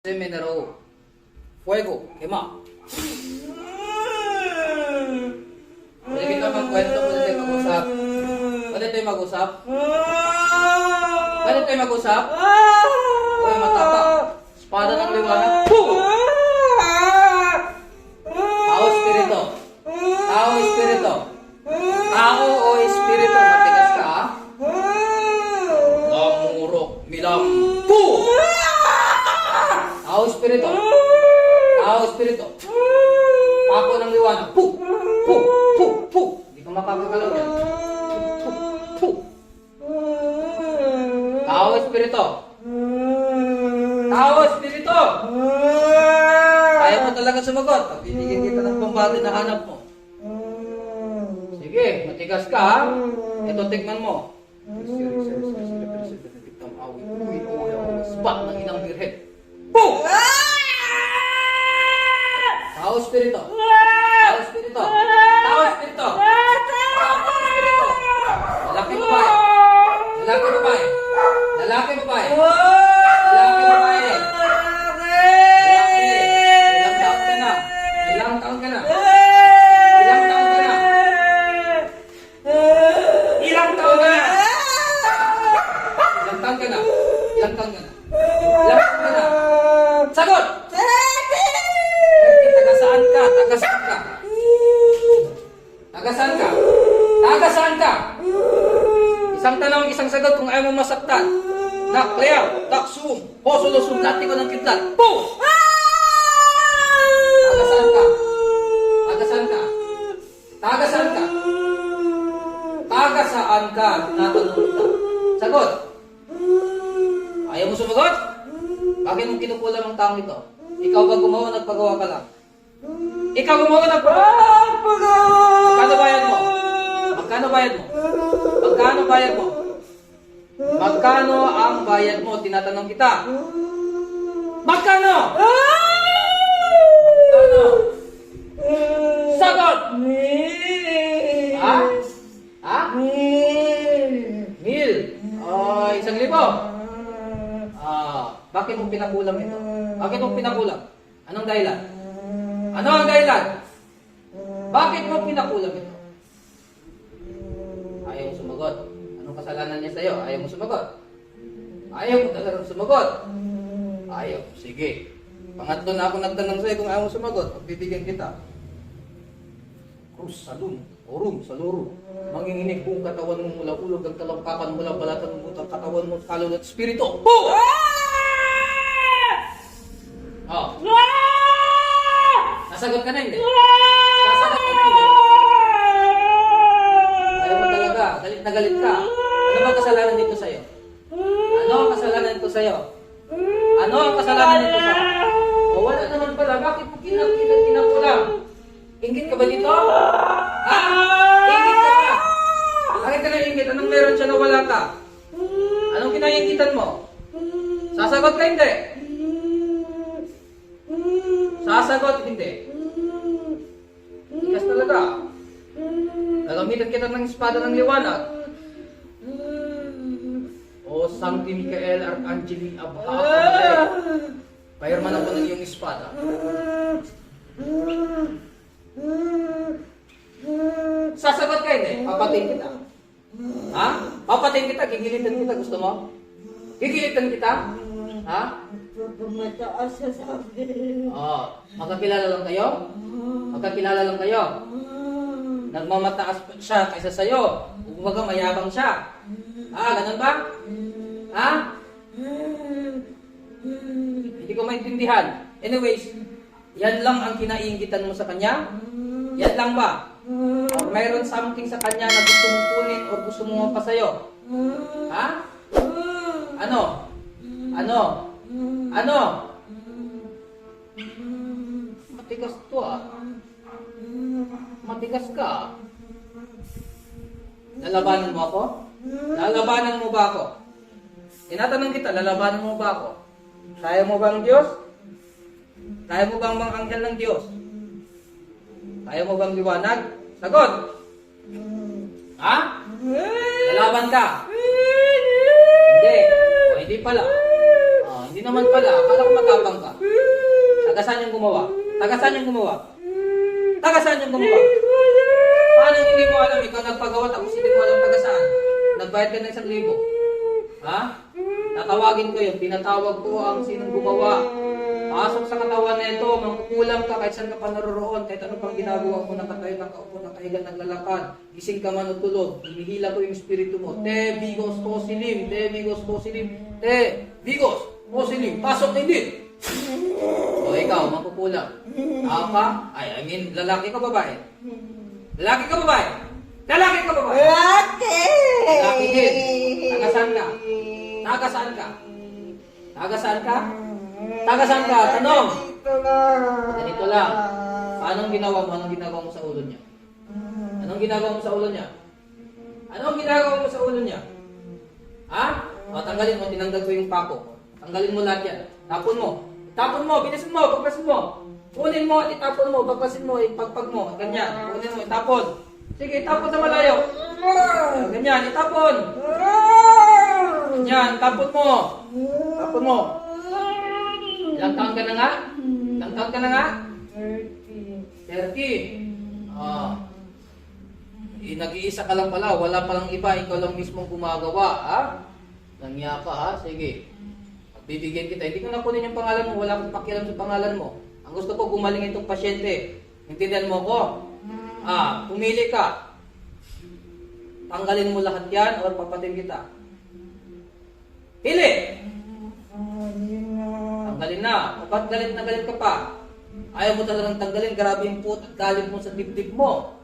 Minero, fuego, quema. Pwede kita magkwento, pwede tayo mag-usap. Pwede tayo mag-usap? Pwede tayo mag-usap? Uy, matapa. Espada ng liwanag. Tao, espiritu. Tao, espiritu. Tao o espiritu. Matigas ka, ha? Lamurok, milampu. Tao, espiritu. Tao, espiritu. Pako ng liwanag. Pu! Pu! Pu! Pu! Hindi ka makakagalaw yan. Pu! Pu! Tao, espiritu. Tao, espiritu. Ayaw mo talaga sumagot. Bibigyan kita ng pambati na hanap mo. Sige, matigas ka, ha? Ito, tigman mo. Spot ng inang birhen. Pu! Tao, espiritu. Tao, espiritu. Tao, espiritu. Tao, espiritu. Lalaki, babae. Lalaki, babae. Lalaki, babae. Lalaki, babae. Lalaki. Ilang taon ka na? Ilang taon ka na? Ilang taon ka na? Ilang taon ka na? Ilang taon ka na? Ilang taon ka na? Ilang taon ka na? Sagot! Tagasaan ka? Tagasaan ka? Tagasaan ka? Tagasaan ka? Isang tanong, isang sagot kung ayaw mo masaktan. Naklear, taksum, posolusum, dati ko ng kitlat. Boom! Tagasaan ka? Tagasaan ka? Tagasaan ka? Tagasaan ka? Tinatanong kita. Sagot! Ayaw mo sumagot? Bakit mo kinukulam ang taong ito? Ikaw ba gumawa, nagpagawa ka lang? Ikaw gumawa, nagpagawa! Magkano bayad mo? Magkano bayad mo? Magkano bayad mo? Magkano ang bayad mo? Tinatanong kita. Magkano? Magkano? Sagot! Ha? Ha? 1,000. 1,000. Bakit mo pinakulam ito? Bakit mo pinakulam? Anong dahilan? Ano ang dahilan? Bakit mo pinakulam ito? Ayaw mo sumagot. Anong kasalanan niya sa'yo? Ayaw mo sumagot. Ayaw mo talagang sumagot. Ayaw. Sige. Pangatlo na ako nagtanong sa'yo kung ayaw mo sumagot. Pagbibigyan kita. Krus, salum, orum, saluro. Manginginig kung katawan mo mula ulog, ang talampakan mula balatan mo, ang katawan mo, kaluluwa at espiritu. Boom! Oh. Nasagot ka na hindi? Nasagot ka na hindi? Ayaw mo talaga. Galit na galit ka. Ano ba kasalanan dito sa'yo? Ano ang kasalanan dito sa'yo? Ano ang kasalanan dito sa'yo? O wala naman pala. Bakit mo kinakulang? Ingit ka ba dito? Ha? Ingit ka ba? Bakit ka na ingit? Anong meron siya na wala ka? Anong kinaingitan mo? Sasagot ka hindi? Sasagot hindi. Ikas talaga. Gagamitan kita ng espada ng liwanag. O Sancti Michael Arcangeli Abha. Payarman ako ng iyong espada. Sasagot ka hindi? Papating kita. Ha? Papating kita? Gigilitan kita? Gusto mo? Gigilitan kita? Ha? Mataas sa sabi. Magkakilala lang kayo? Magkakilala lang kayo? Nagmamataas siya kaysa sa'yo. Umaga mayabang siya. Ganun ba? Ha? Hindi ko maintindihan. Anyways, yan lang ang kinaiingitan mo sa kanya? Yan lang ba? Or mayroon something sa kanya na gusto mong kunin or gusto mong mapasa'yo? Ha? Ano? Ano? Ano? Matigas to Matigas ka. Lalabanan mo ako? Lalabanan mo ba ako? Tinatanong kita, lalabanan mo ba ako? Kaya mo ba ang Diyos? Kaya mo ba ang mga anghel ng Diyos? Kaya mo bang liwanag? Sagot! Ha? Lalaban ka? Hindi. O, hindi pala. Hindi Hindi naman pala. Akala ko matapang ka. Taga saan yung gumawa? Taga saan yung gumawa? Taga saan yung gumawa? Paano hindi mo alam? Ikaw nagpagawa tapos hindi mo alam taga saan? Nagbayad ka ng 1,000. Ha? Tatawagin ko yun. Pinatawag ko ang sinong gumawa. Pasok sa katawan na ito, mangkukulam ka kahit saan ka pa naroroon, kahit ano pang ginagawa mo, nakatayo, nakaupo, nakahiga, naglalakad, gising ka man o tulog, hinihila ko yung espiritu mo. Te, bigos, posilim, te, bigos, posilim, te, bigos, posilim, pasok na hindi. O ikaw, mangkukulam. Tao ka? I mean, lalaki ka babae? Lalaki ka babae? Lalaki ka babae? Lalaki! Lalaki din. Taga saan ka? Taga saan ka? Taga saan ka? Taga saan ka? Tanong! Dito lang. Ganito lang. Anong ginawa mo? Anong ginagawa mo sa ulo niya? Anong ginagawa mo sa ulo niya? Anong ginagawa mo sa ulo niya? Ha? O, tanggalin mo. Tinanggal ko yung pako. Tanggalin mo lahat yan. Tapon mo. Tapon mo. Bilisan mo. Pagpasin mo. Kunin mo at itapon mo. Pagpasin mo. Ipagpag mo. Ganyan. Kunin mo. Itapon. Sige, itapon sa malayo. Ganyan. Itapon. Ganyan. Tapon mo. Tapon mo. Ilang taon ka na nga? Ilang taon ka na nga? 30. Nag-iisa ka lang pala. Wala palang iba. Ikaw lang mismo gumagawa. Ha? Nangya ka ha? Sige. Bibigyan kita. Hindi ko na kunin yung pangalan mo. Wala akong pakialam sa pangalan mo. Ang gusto ko, gumaling itong pasyente. Intindihan mo ko? Pumili ka. Tanggalin mo lahat yan o papatin kita. Pili! Tanggalin na. Ba't galit na galit ka pa? Ayaw mo talagang tanggalin. Grabe yung put at galit mo sa dibdib mo.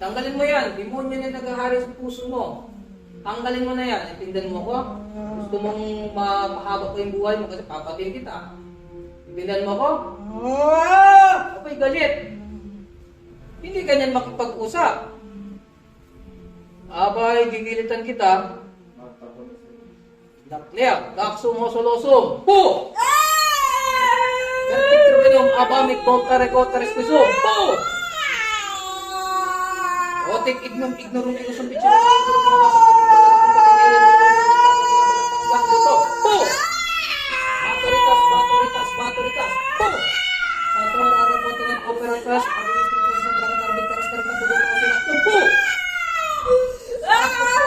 Tanggalin mo yan. Demonyo na naghahari sa puso mo. Tanggalin mo na yan. Intindihan mo ko? Gusto mong mapahaba pa yung buhay mo kasi papatin kita. Intindihan mo ko? Apay galit. Hindi ganyan makipag-usap. Abay, gigilitan kita. Dakliak, daksumosolosum. Po! Vertikruinum abamik voltarekotaris kusum. Po! Otik ignum ignorum igusum bicara. Po! Maturitas, maturitas, maturitas. Po! Satu arare potenet operatas. Administrasi sentrang arbitras karena tudung sila. Po!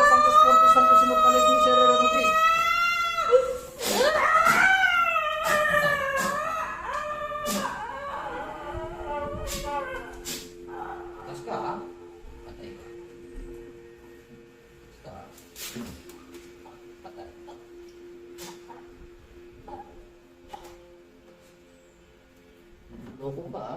Santos corpus santos immortalis miserere nobis. Atas ka ha? Patay ka. Atas ka. Patay. Loko ka ha?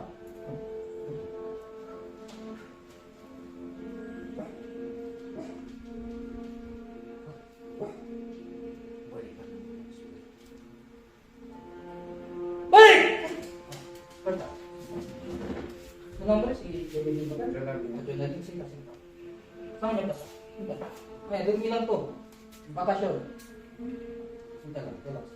Nombre si Joel ba? Joel na din sila. Saan niya basta? May dumi lang to. Bakasyon. Sinta lang, relax.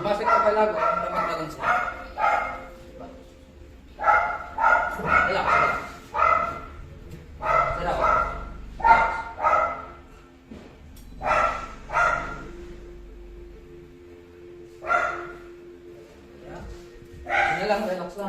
Masih ka pala, magmatagan siya. Relax, relax. Sarap. Sige lang, relax lang.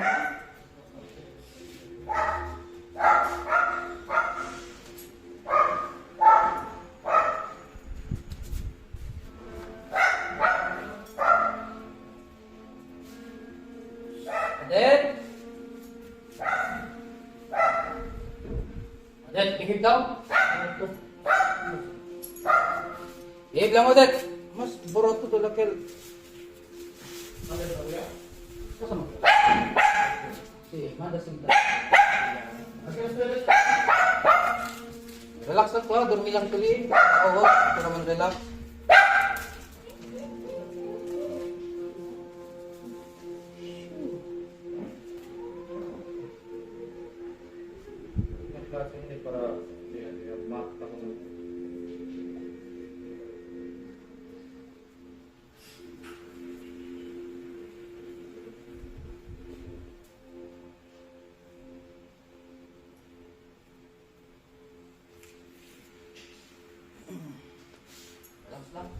Udet, ihip daw. Ihip lang udet. Mas borot to lakil. Kasama. Si, manda sinta. Relax lang to, durmi lang tuli. Oo, ito naman relax. Bakit ako nun? Relax lang.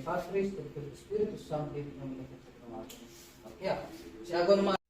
Patris, Espiritu Santo, in nomine Patris, Kaya, si Ago naman